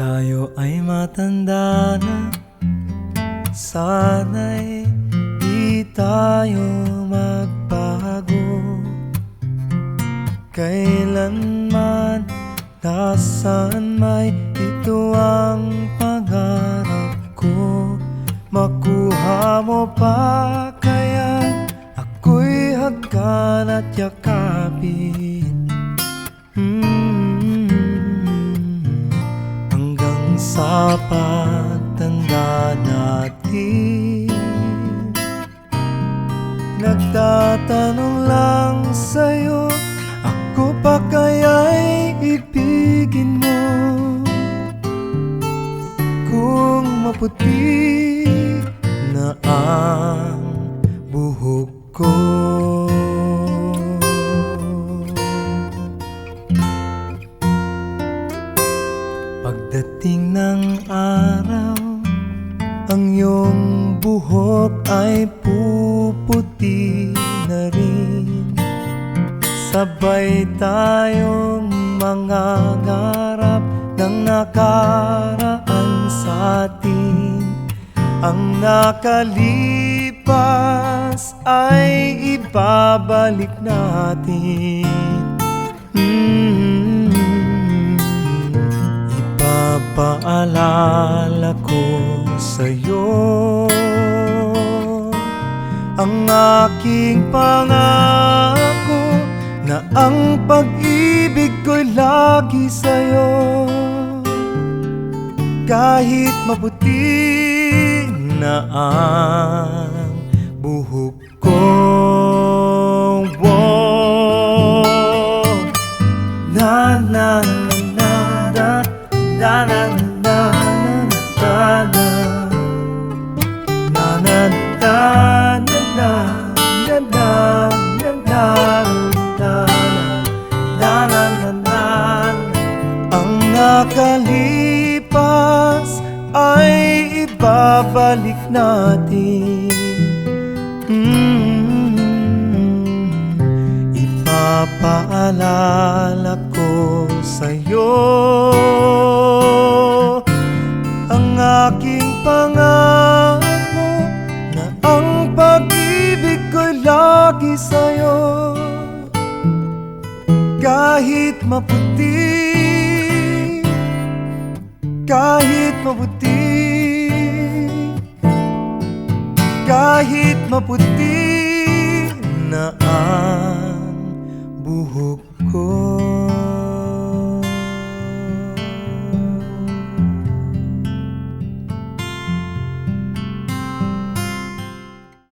Tayo ay matanda na, sana'y di tayo magbago. Kailanman, nasaan may ito ang pangarap ko. Makuha mo pa kaya ako'y hagkan at yakapin, hanggang sa pagtanda natin. Nagtatanong lang sa'yo, ako pa kaya'y ibigin mo? Kung maputi na ang buhok ko. Pagdating ng araw, ang iyong buhok ay puputi na rin. Sabay tayong mangangarap ng nakaraan sa atin. Ang nakalipas ay ibabalik natin. Ipapaalala ko sa'yo ang aking pangako, na ang pag-ibig ko'y lagi sa'yo. Kahit maputi na ang buhok ko, na na na na na na na na na nakalipas ay ibabalik natin. Ipapaalala ko sa'yo ang aking pangako, na ang pag-ibig ko'y lagi sa'yo. Kahit maputi, kahit maputi, kahit maputi